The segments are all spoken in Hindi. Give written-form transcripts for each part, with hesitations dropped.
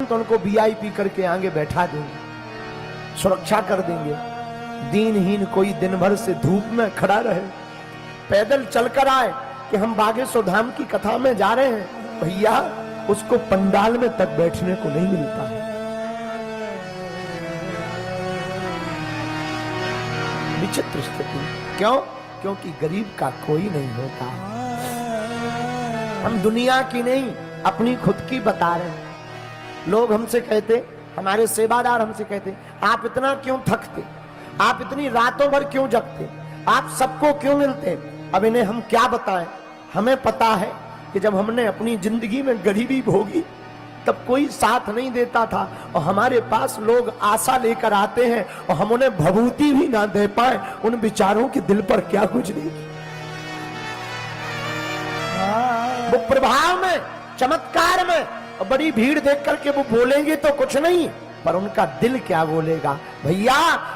तुरंत उनको वीआईपी करके आगे बैठा देंगे, सुरक्षा कर देंगे। दीनहीन कोई दिन भर से धूप में खड़ा रहे, पैदल चलकर आए कि हम बागेश्वर धाम की कथा में जा रहे हैं, भैया उसको पंडाल में तक बैठने को नहीं मिलता है। विचित्र स्थिति। क्यों? क्योंकि गरीब का कोई नहीं होता। हम दुनिया की नहीं अपनी खुद की बता रहे हैं। लोग हमसे कहते, हमारे सेवादार हमसे कहते, आप इतना क्यों थकते, आप इतनी रातों भर क्यों जगते, आप सबको क्यों मिलते। अब इन्हें हम क्या बताएं। हमें पता है कि जब हमने अपनी जिंदगी में गरीबी भोगी तब कोई साथ नहीं देता था, और हमारे पास लोग आशा लेकर आते हैं और हम उन्हें भभूति भी ना दे पाए, उन बेचारों के दिल पर क्या गुजरेगी। वो प्रभाव में, चमत्कार में, और बड़ी भीड़ देख करके वो बोलेंगे तो कुछ नहीं, पर उनका दिल क्या बोलेगा। भैया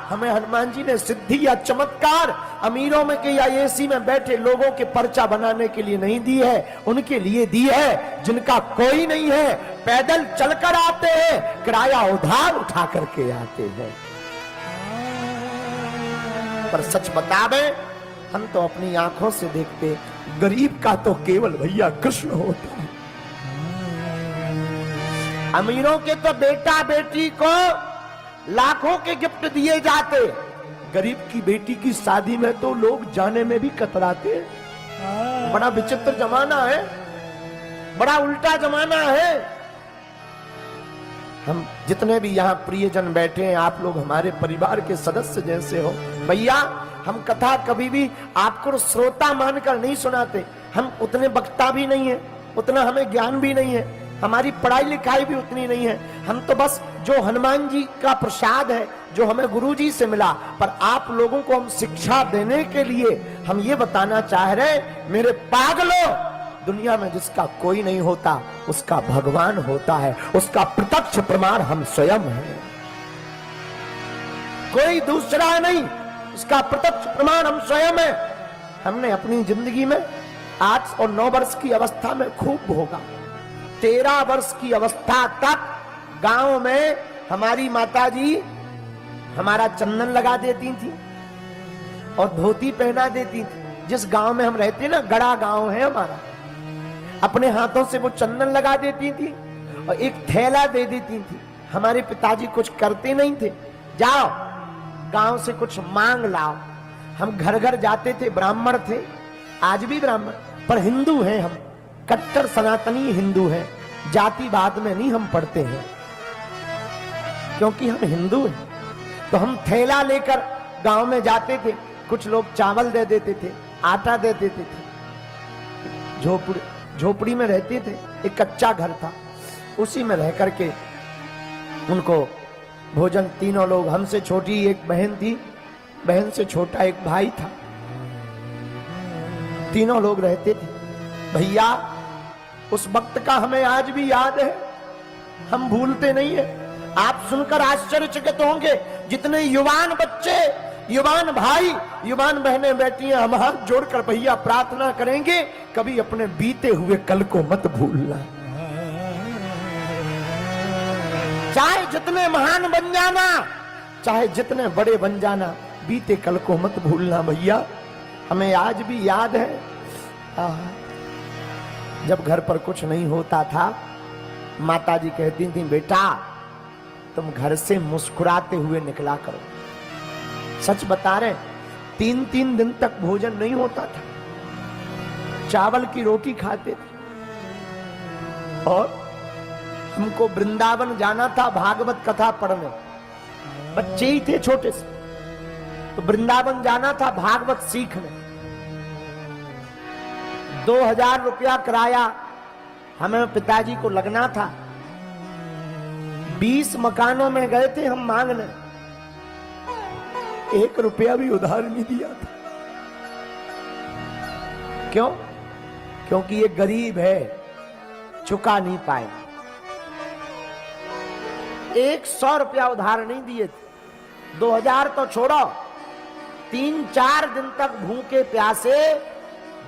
हमें हनुमान जी ने सिद्धि या चमत्कार अमीरों में के या एसी में बैठे लोगों के पर्चा बनाने के लिए नहीं दी है, उनके लिए दी है जिनका कोई नहीं है, पैदल चलकर आते हैं, किराया उधार उठा करके आते हैं। पर सच बतावे, हम तो अपनी आंखों से देखते, गरीब का तो केवल भैया कृष्ण होता है। अमीरों के तो बेटा बेटी को लाखों के गिफ्ट दिए जाते, गरीब की बेटी की शादी में तो लोग जाने में भी कतराते। बड़ा विचित्र जमाना है, बड़ा उल्टा जमाना है। हम जितने भी यहाँ प्रियजन बैठे हैं, आप लोग हमारे परिवार के सदस्य जैसे हो। भैया हम कथा कभी भी आपको श्रोता मानकर नहीं सुनाते, हम उतने वक्ता भी नहीं है, उतना हमें ज्ञान भी नहीं है, हमारी पढ़ाई लिखाई भी उतनी नहीं है। हम तो बस जो हनुमान जी का प्रसाद है, जो हमें गुरु जी से मिला, पर आप लोगों को हम शिक्षा देने के लिए हम ये बताना चाह रहे, मेरे पागलों, दुनिया में जिसका कोई नहीं होता उसका भगवान होता है, उसका प्रत्यक्ष प्रमाण हम स्वयं हैं, कोई दूसरा नहीं, उसका प्रत्यक्ष प्रमाण हम स्वयं हैं। हमने अपनी जिंदगी में 8 और 9 वर्ष की अवस्था में खूब भोगा। 13 वर्ष की अवस्था तक गांव में हमारी माताजी हमारा चंदन लगा देती थी और धोती पहना देती थी। जिस गांव में हम रहते ना, गड़ा गांव है हमारा, अपने हाथों से वो चंदन लगा देती थी और एक थैला दे देती थी। हमारे पिताजी कुछ करते नहीं थे, जाओ गांव से कुछ मांग लाओ। हम घर घर जाते थे, ब्राह्मण थे, आज भी ब्राह्मण, पर हिंदू हैं हम, कट्टर सनातनी हिंदू हैं, जातिवाद में नहीं हम पढ़ते हैं, क्योंकि हम हिंदू हैं। तो हम थैला लेकर गांव में जाते थे, कुछ लोग चावल दे देते थे, आटा दे देते थे। झोपड़ी में रहते थे, एक कच्चा घर था, उसी में रह करके उनको भोजन, तीनों लोग, हमसे छोटी एक बहन थी, बहन से छोटा एक भाई था, तीनों लोग रहते थे। भैया उस वक्त का हमें आज भी याद है, हम भूलते नहीं है। आप सुनकर आश्चर्यचकित होंगे, जितने युवान बच्चे, युवान भाई, युवान बहनें बैठी हैं, हम हाथ जोड़कर भैया प्रार्थना करेंगे, कभी अपने बीते हुए कल को मत भूलना। चाहे जितने महान बन जाना, चाहे जितने बड़े बन जाना, बीते कल को मत भूलना भैया। हमें आज भी याद है, जब घर पर कुछ नहीं होता था, माताजी कहती थी, बेटा तुम घर से मुस्कुराते हुए निकला करो। सच बता रहे, 3-3 दिन तक भोजन नहीं होता था, चावल की रोटी खाते थे। और हमको वृंदावन जाना था भागवत कथा पढ़ने, बच्चे ही थे छोटे से, तो वृंदावन जाना था भागवत सीखने। 2000 रुपया किराया हमें पिताजी को लगना था। 20 मकानों में गए थे हम मांगने, 1 रुपया भी उधार नहीं दिया था। क्यों? क्योंकि ये गरीब है, चुका नहीं पाए। 100 रुपया उधार नहीं दिए थे। 2000 तो छोड़ो, 3-4 दिन तक भूखे प्यासे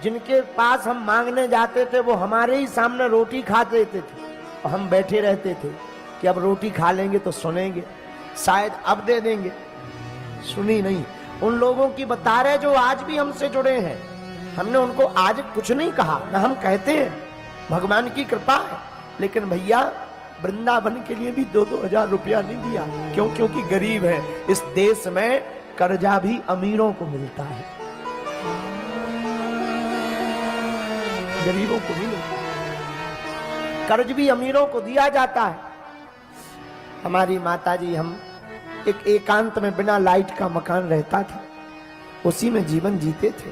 जिनके पास हम मांगने जाते थे, वो हमारे ही सामने रोटी खा देते थे और हम बैठे रहते थे। कि अब रोटी खा लेंगे तो सुनेंगे, शायद अब दे देंगे। सुनी नहीं। उन लोगों की बता रहे जो आज भी हमसे जुड़े हैं। हमने उनको आज कुछ नहीं कहा, ना हम कहते हैं, भगवान की कृपा है। लेकिन भैया वृंदावन के लिए भी 2-2 हजार रुपया नहीं दिया। क्यों? क्योंकि गरीब है। इस देश में कर्जा भी अमीरों को मिलता है, गरीबों को नहीं मिलता। कर्ज भी अमीरों को दिया जाता है। हमारी माताजी, हम एक एकांत में बिना लाइट का मकान रहता था, उसी में जीवन जीते थे।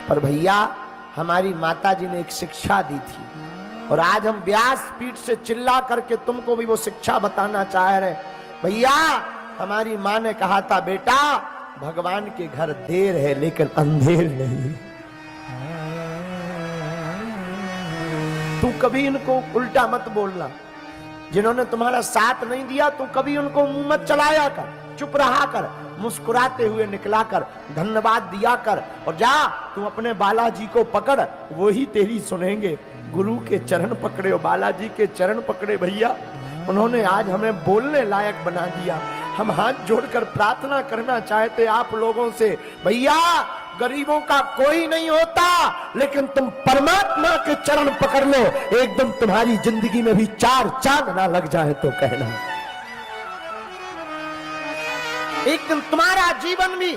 पर भैया हमारी माताजी ने एक शिक्षा दी थी, और आज हम व्यास पीठ से चिल्ला करके तुमको भी वो शिक्षा बताना चाह रहे। भैया हमारी माँ ने कहा था, बेटा भगवान के घर देर है लेकिन अंधेर नहीं। तू कभी इनको उल्टा मत बोलना। जिन्होंने तुम्हारा साथ नहीं दिया तू कभी उनको मुंह मत चलाया कर, चुप रहा कर, मुस्कुराते हुए निकला कर, धन्यवाद दिया कर, और जा तू अपने बालाजी को पकड़, वो ही तेरी सुनेंगे। गुरु के चरण पकड़े हो, बालाजी के चरण पकड़े भैया। उन्होंने आज हमें बोलने लायक बना दिया। हम हाथ जोड़कर प्रार्थना करना चाहते आप लोगों से, भैया गरीबों का कोई नहीं होता, लेकिन तुम परमात्मा के चरण पकड़ लो, एकदम तुम्हारी जिंदगी में भी 4 चांद ना लग जाए तो कहना। एक दिन तुम्हारा जीवन भी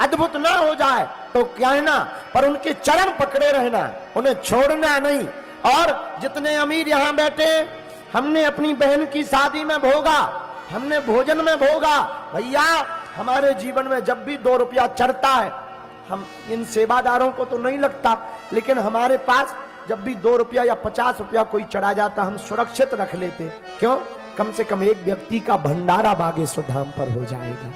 अद्भुत ना हो जाए तो कहना, पर उनके चरण पकड़े रहना, उन्हें छोड़ना नहीं। और जितने अमीर यहां बैठे, हमने अपनी बहन की शादी में भोगा, हमने भोजन में भोगा। भैया हमारे जीवन में जब भी 2 रुपया चढ़ता है, हम इन सेवादारों को तो नहीं लगता, लेकिन हमारे पास जब भी 2 रुपया या 50 रुपया कोई चढ़ा जाता, हम सुरक्षित रख लेते। क्यों? कम से कम एक व्यक्ति का भंडारा बागेश्वर धाम पर हो जाएगा।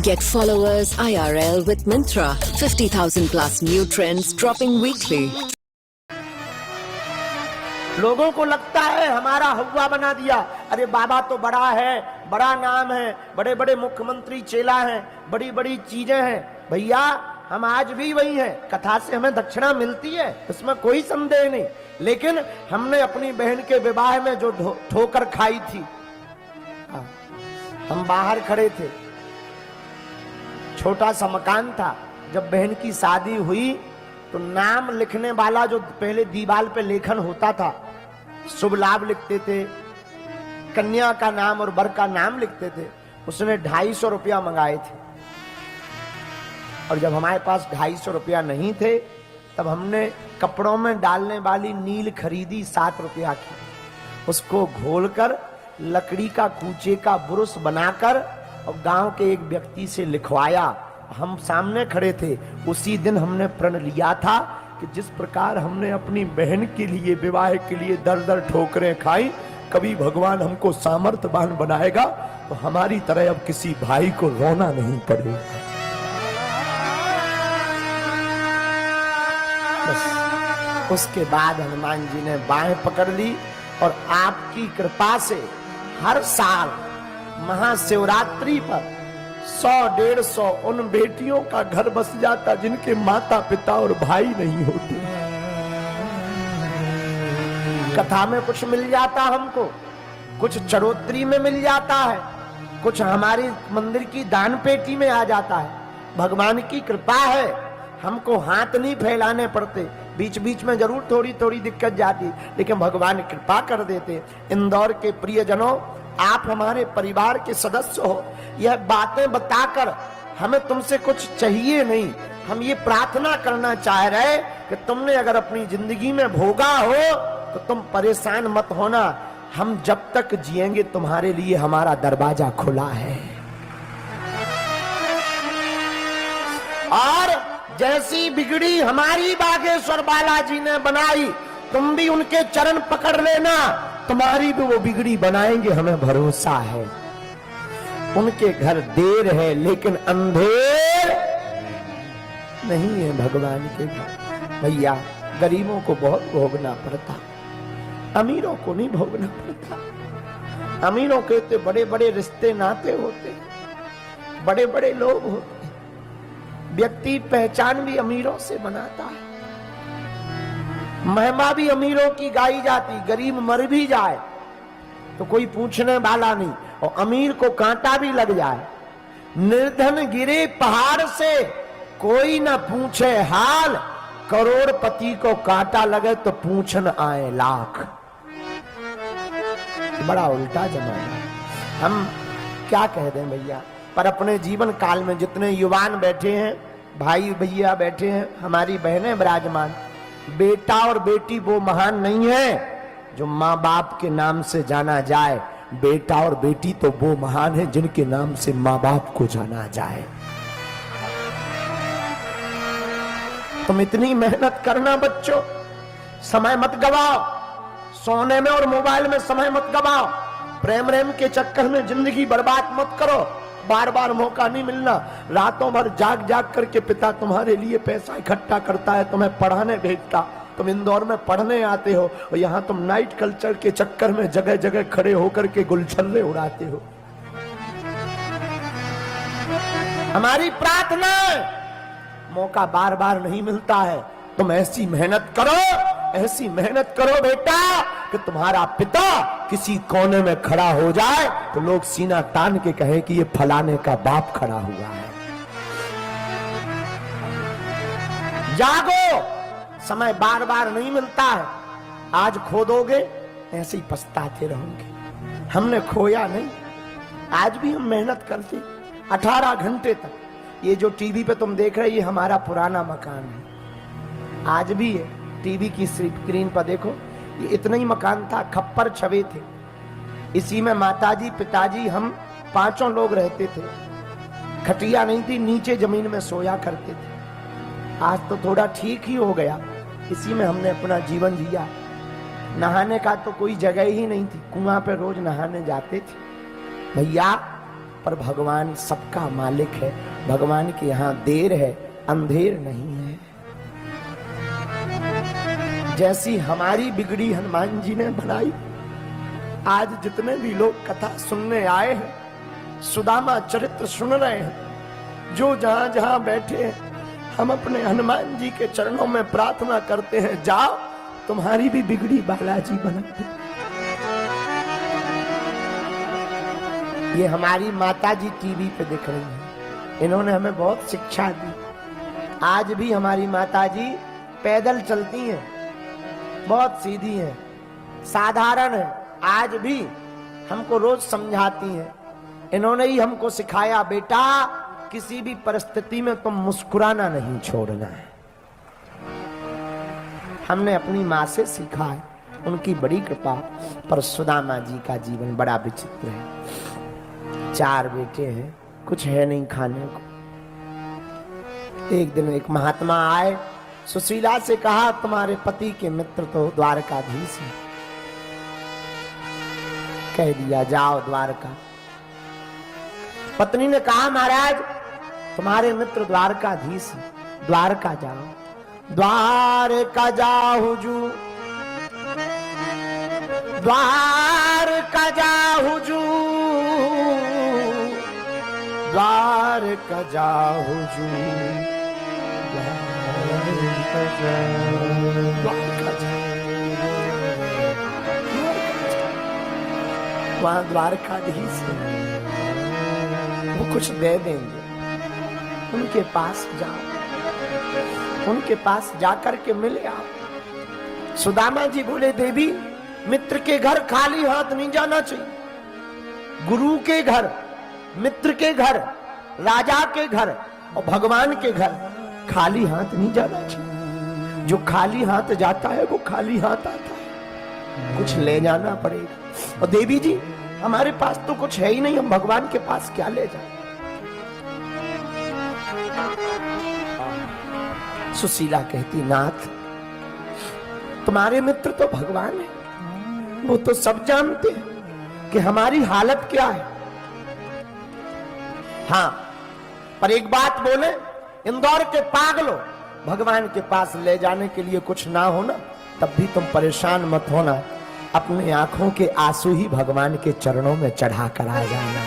Get followers IRL with Myntra. 50,000 plus new trends dropping weekly. लोगों को लगता है हमारा हवा बना दिया। अरे बाबा तो बड़ा है, बड़ा नाम है, बड़े बड़े मुख्यमंत्री चेला हैं, बड़ी बड़ी चीजें हैं। भैया हम आज भी वही हैं। कथा से हमें दक्षिणा मिलती है, इसमें कोई संदेह नहीं। लेकिन हमने अपनी बहन के विवाह में जो ठोकर खाई थी, हम बाहर खड़े थे, छोटा सा मकान था। जब बहन की शादी हुई तो नाम लिखने वाला जो पहले दीवार पे लेखन होता था, शुभ लाभ लिखते थे, कन्या का नाम और वर का नाम लिखते थे, उसने 250 रुपया मंगाए थे। और जब हमारे पास 250 रुपया नहीं थे, तब हमने कपड़ों में डालने वाली नील खरीदी 7 रुपया की। उसको घोलकर लकड़ी का कूचे का ब्रुश बनाकर और गांव के एक व्यक्ति से लिखवाया। हम सामने खड़े थे। उसी दिन हमने प्रण लिया था कि जिस प्रकार हमने अपनी बहन के लिए, विवाह के लिए दर दर ठोकरें खाई, कभी भगवान हमको सामर्थ्यवान बनाएगा तो हमारी तरह अब किसी भाई को रोना नहीं पड़ेगा। बस उसके बाद हनुमान जी ने बाहें पकड़ ली, और आपकी कृपा से हर साल महाशिवरात्रि पर 100-150 उन बेटियों का घर बस जाता जिनके माता पिता और भाई नहीं होते। कथा में कुछ मिल जाता हमको, कुछ चरोत्री में मिल जाता है, कुछ हमारी मंदिर की दान पेटी में आ जाता है। भगवान की कृपा है, हमको हाथ नहीं फैलाने पड़ते। बीच बीच में जरूर थोड़ी थोड़ी दिक्कत जाती, लेकिन भगवान कृपा कर देते। इंदौर के प्रियजनों, आप हमारे परिवार के सदस्य हो। यह बातें बताकर हमें तुमसे कुछ चाहिए नहीं, हम ये प्रार्थना करना चाह रहे कि तुमने अगर अपनी जिंदगी में भोगा हो तो तुम परेशान मत होना। हम जब तक जिएंगे तुम्हारे लिए हमारा दरवाजा खुला है। और जैसी बिगड़ी हमारी बागेश्वर बालाजी ने बनाई, तुम भी उनके चरण पकड़ लेना, तुम्हारी भी वो बिगड़ी बनाएंगे, हमें भरोसा है। उनके घर देर है लेकिन अंधेर नहीं है भगवान के घर। भैया गरीबों को बहुत भोगना पड़ता, अमीरों को नहीं भोगना पड़ता। अमीरों के तो बड़े बड़े रिश्ते नाते होते, बड़े बड़े लोग होते, व्यक्ति पहचान भी अमीरों से बनाता है, महिमा भी अमीरों की गाई जाती। गरीब मर भी जाए तो कोई पूछने वाला नहीं, और अमीर को कांटा भी लग जाए, निर्धन गिरे पहाड़ से कोई ना पूछे हाल, करोड़पति को कांटा लगे तो पूछन आए लाख। बड़ा उल्टा जमाना। हम क्या कह दें भैया, पर अपने जीवन काल में जितने युवान बैठे हैं, भाई भैया बैठे हैं, हमारी बहनें विराजमान, बेटा और बेटी वो महान नहीं है जो माँ बाप के नाम से जाना जाए, बेटा और बेटी तो वो महान है जिनके नाम से माँ बाप को जाना जाए। तुम इतनी मेहनत करना बच्चों, समय मत गवाओ, सोने में और मोबाइल में समय मत गवाओ, प्रेम रेम के चक्कर में जिंदगी बर्बाद मत करो। बार बार मौका नहीं मिलना। रातों भर जाग जाग करके पिता तुम्हारे लिए पैसा इकट्ठा करता है, तुम्हें पढ़ाने भेजता, तुम इंदौर में पढ़ने आते हो और यहाँ तुम नाइट कल्चर के चक्कर में जगह जगह खड़े होकर के गुलछल्ले उड़ाते हो। हमारी प्रार्थना है, मौका बार बार नहीं मिलता है, तुम ऐसी मेहनत करो, ऐसी मेहनत करो बेटा कि तुम्हारा पिता किसी कोने में खड़ा हो जाए तो लोग सीना तान के कहें कि ये फलाने का बाप खड़ा हुआ है। जागो, समय बार बार नहीं मिलता है। आज खो दोगे ऐसे ही पछताते रहोगे। हमने खोया नहीं, आज भी हम मेहनत करते 18 घंटे तक। ये जो टीवी पे तुम देख रहे हो ये हमारा पुराना मकान है, आज भी है। टीवी की स्क्रीन पर देखो, ये इतना ही मकान था, खप्पर छवे थे, इसी में माताजी पिताजी हम पांचों लोग रहते थे। खटिया नहीं थी, नीचे जमीन में सोया करते थे। आज तो थोड़ा ठीक ही हो गया, इसी में हमने अपना जीवन जिया। नहाने का तो कोई जगह ही नहीं थी, कुआं पे रोज नहाने जाते थे भैया। पर भगवान सबका मालिक है, भगवान के यहाँ देर है अंधेर नहीं है। जैसी हमारी बिगड़ी हनुमान जी ने बनाई, आज जितने भी लोग कथा सुनने आए हैं, सुदामा चरित्र सुन रहे हैं, जो जहां जहां बैठे हैं, हम अपने हनुमान जी के चरणों में प्रार्थना करते हैं, जाओ तुम्हारी भी बिगड़ी बालाजी बना दे। ये हमारी माता जी टीवी पे दिख रही हैं, इन्होंने हमें बहुत शिक्षा दी। आज भी हमारी माता जी पैदल चलती हैं, बहुत सीधी हैं, साधारण है, आज भी हमको रोज समझाती हैं। इन्होंने ही हमको सिखाया, बेटा किसी भी परिस्थिति में तुम मुस्कुराना नहीं छोड़ना है। हमने अपनी माँ से सीखा है, उनकी बड़ी कृपा। पर सुदामा जी का जीवन बड़ा विचित्र है। 4 बेटे हैं, कुछ है नहीं खाने को। एक दिन एक महात्मा आए, सुशीला से कहा तुम्हारे पति के मित्र तो द्वारकाधीश हैं। कह दिया जाओ द्वारका। पत्नी ने कहा महाराज तुम्हारे मित्र द्वारकाधीश हैं, द्वारका जाओ। द्वारका जाहु जू, द्वारका जाहु जू, द्वारका जाहु जू, द्वारका जाहु। वहां द्वारकाधीश वो कुछ दे देंगे, उनके पास जाओ, उनके पास जाकर के मिले आओ। सुदामा जी बोले देवी मित्र के घर खाली हाथ नहीं जाना चाहिए। गुरु के घर, मित्र के घर, राजा के घर और भगवान के घर खाली हाथ नहीं जाना चाहिए। जो खाली हाथ जाता है वो खाली हाथ आता है, कुछ ले जाना पड़ेगा। और देवी जी हमारे पास तो कुछ है ही नहीं, हम भगवान के पास क्या ले जाए। सुशीला कहती नाथ तुम्हारे मित्र तो भगवान है, वो तो सब जानते हैं कि हमारी हालत क्या है। हाँ, पर एक बात बोले, इंदौर के पागलों, भगवान के पास ले जाने के लिए कुछ ना हो ना, तब भी तुम परेशान मत होना, अपने आंखों के आंसू ही भगवान के चरणों में चढ़ा कर आ जाना।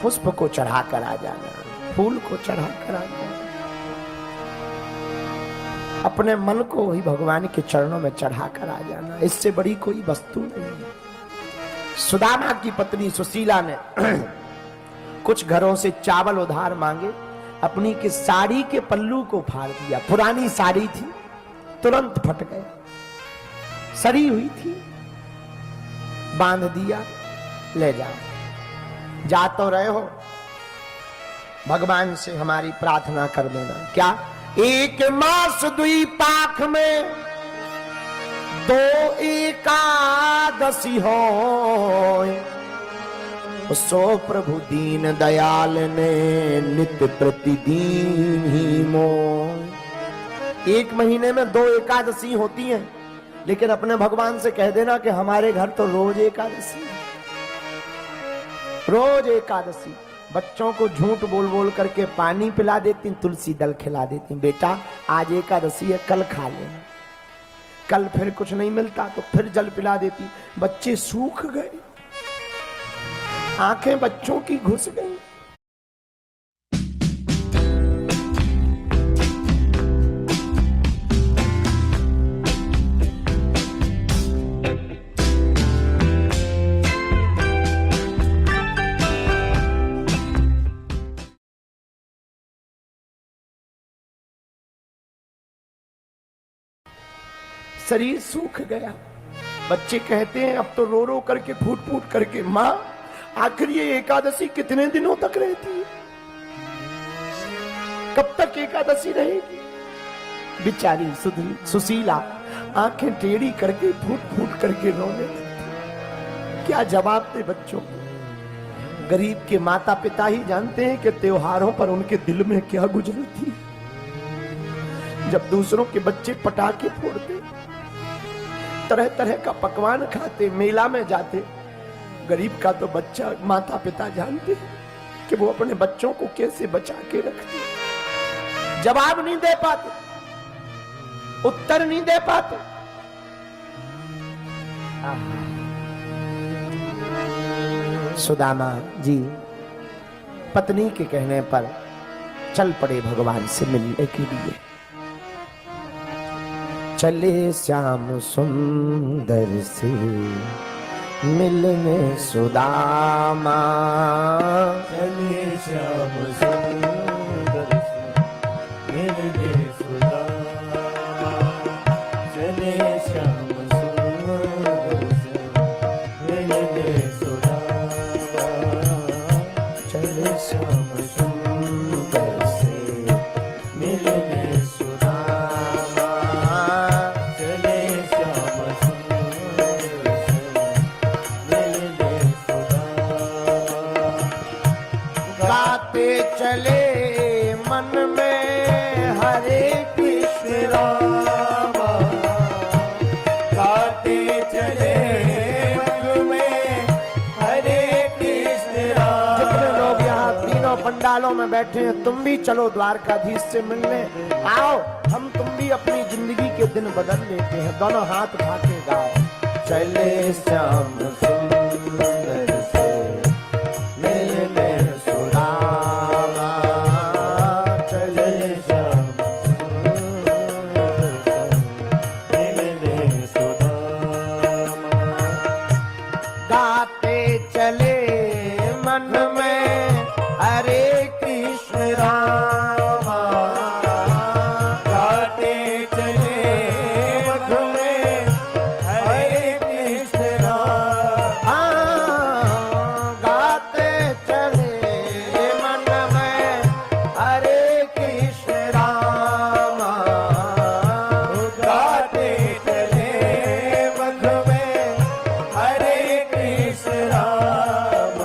पुष्प को चढ़ा कर आ जाना, फूल को चढ़ा कर आ जाना, अपने मन को ही भगवान के चरणों में चढ़ा कर आ जाना। इससे बड़ी कोई वस्तु नहीं है। सुदामा की पत्नी सुशीला ने कुछ घरों से चावल उधार मांगे, अपनी के साड़ी के पल्लू को फाड़ दिया। पुरानी साड़ी थी, तुरंत फट गए, सड़ी हुई थी, बांध दिया, ले जाओ। जा तो रहे हो, भगवान से हमारी प्रार्थना कर देना। क्या? एक मास दुई पाख में दो एकादशी हो, सो प्रभु दीन दयाल ने नित्य प्रतिदिन ही मोह। एक महीने में 2 एकादशी होती हैं, लेकिन अपने भगवान से कह देना कि हमारे घर तो रोज एकादशी, रोज एकादशी। बच्चों को झूठ बोल बोल करके पानी पिला देती, तुलसी दल खिला देती, बेटा आज एकादशी है, कल खा ले। कल फिर कुछ नहीं मिलता तो फिर जल पिला देती। बच्चे सूख गए, आंखें बच्चों की घुस गई। शरीर सूख गया। बच्चे कहते हैं अब तो रो रो करके, फूट फूट करके, माँ आखिर ये एकादशी कितने दिनों तक रहती है? कब तक एकादशी रहेगी? बिचारी सुशीला आंखें टेढ़ी करके फूट फूट करके रोने लगती। क्या जवाब दे बच्चों को? गरीब के माता पिता ही जानते हैं कि त्योहारों पर उनके दिल में क्या गुजरती है। जब दूसरों के बच्चे पटाखे फोड़ते, तरह तरह का पकवान खाते, मेला में जाते, गरीब का तो बच्चा माता पिता जानते कि वो अपने बच्चों को कैसे बचा के रखते। जवाब नहीं दे पाते, उत्तर नहीं दे पाते। सुदामा जी पत्नी के कहने पर चल पड़े भगवान से मिलने के लिए। चले श्याम सुंदर से मिलने सुदामा, चले श्याम सुंदर से मिलने सुदामा, चले श्याम सुंदर से मिलने सुदामा, चले श्याम सुंदर से मिलने सुदामा, चले श्याम सुंदर से मिलने सुदामा, गाते चले मन में हरे कृष्ण राम, गाते चले मन में हरे कृष्ण राम। जितने लोग यहाँ तीनों पंडालों में बैठे हैं, तुम भी चलो द्वारकाधीश से मिलने। आओ हम तुम भी अपनी जिंदगी के दिन बदल लेते हैं। दोनों हाथ उठा के गाओ। चले श्याम सुंदर से मिलने सुदामा, चले श्याम सुंदर से मिलने सुदामा, गाते चले मन में हरे कृष्ण राम, गाते चले मध में हरे कृष्ण राम, गाते चले मन में हरे कृष्ण राम, गाते चले मध में हरे कृष्ण राम।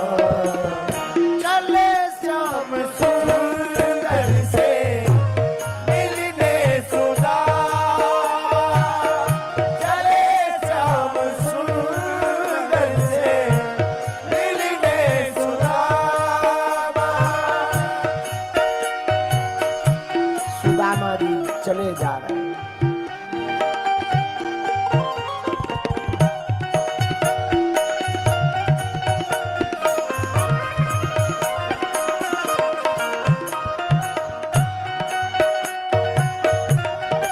चले जा रहे हैं।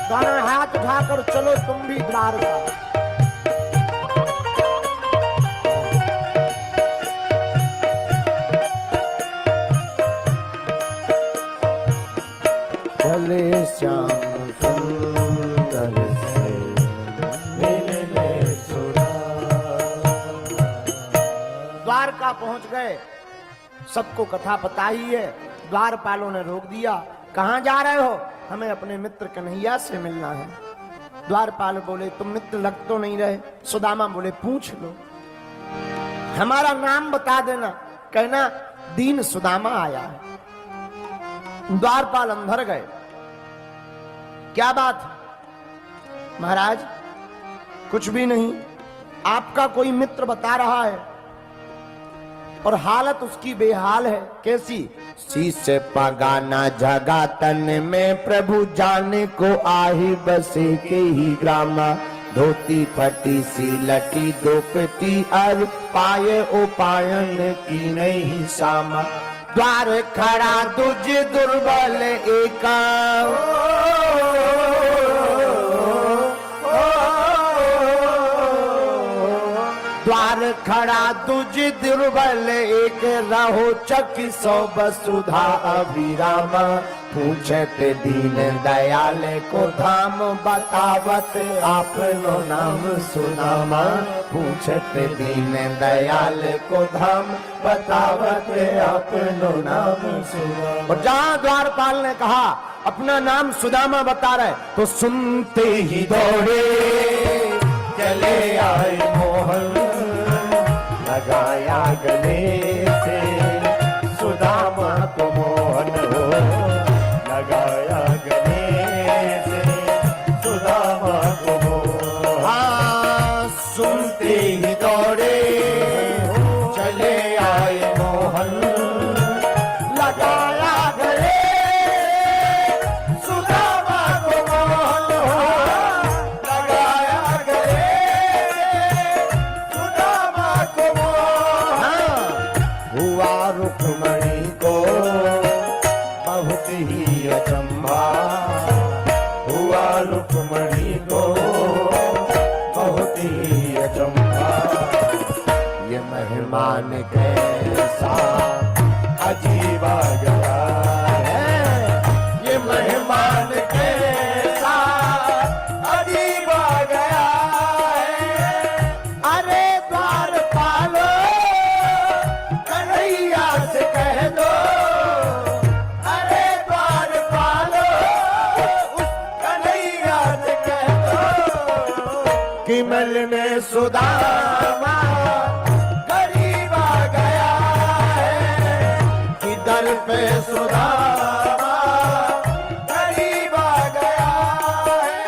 दोनों हाथ उठाकर चलो तुम भी द्वारका। चले श्याम सुंदर से मिलने सुरा। द्वारका पहुंच गए, सबको कथा पता ही है। द्वारपालों ने रोक दिया, कहां जा रहे हो? हमें अपने मित्र कन्हैया से मिलना है। द्वारपाल बोले तुम मित्र लग तो नहीं रहे। सुदामा बोले पूछ लो, हमारा नाम बता देना, कहना दीन सुदामा आया है। द्वारपाल अंदर गए, क्या बात महाराज? कुछ भी नहीं, आपका कोई मित्र बता रहा है और हालत उसकी बेहाल है। कैसी? शीश पगाना जगा तन में प्रभु जाने को आही बसे के ही ग्रामा। धोती फटी सी लटी दोपटी और पाए उपायन की नहीं सामा। द्वार खड़ा दुज दुर्बल एका, द्वार खड़ा दुज दुर्बल एक, रहो चक सौ वसुधा अभिरामा। पूछत दीन दयाल को धाम बतावत आपनो नाम सुदामा। पूछत दीन दयाल को धाम बतावत आपनो नाम सुदामा। और जहां द्वारपाल ने कहा अपना नाम सुदामा बता रहे, तो सुनते ही दौड़े चले आए मोहन। लगाया गले से सुदामा को मोहन हो। लगाया गले से सुदामा को मोहन। हाँ, सुनते ही दौड़े चले आए मोहन। लगाया गले सुदामा को मोहन हो। लगाया गले सुदामा को मोहन। हुआ रुक्मणी को बहुत ही अचंभा। हुआ रुक्मणी को बहुत ही अचंभा। ये मेहमान कैसा अजीब आ गया है। ये मेहमान कैसा अजीब आ गया है। अरे द्वारपालो कन्हैया से कह दो। अरे द्वारपालो कन्हैया से कह दो कि मिलने सुदामा गरीब आ गया है। कि दर पे सुदामा गरीब आ गया है।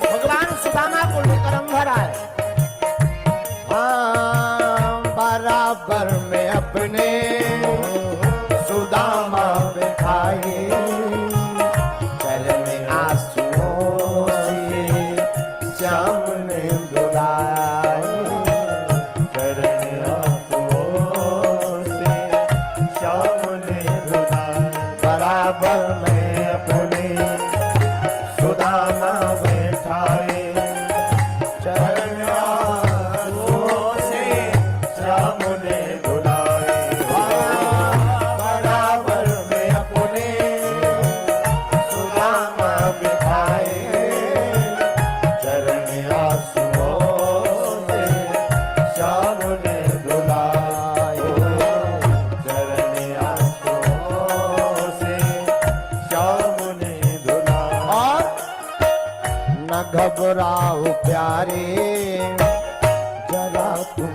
भगवान सुदामा को लेकर अंदर आए। हाँ, बराबर में अपने सुदामा बिठाए। चरण आंसुओं से श्याम ने बुलाए। चरण आंसुओं से श्याम ने बुलाए। बराबर में अपने सुदामा बैठाए। चरण आंसुओं से श्याम ने बुलाए। बराबर में अपने सुदामा बिठाए। चरण आंसुओं से श्याम ने बुलाए। चरण आंसुओं से घबराओ प्यारे, जरा तुम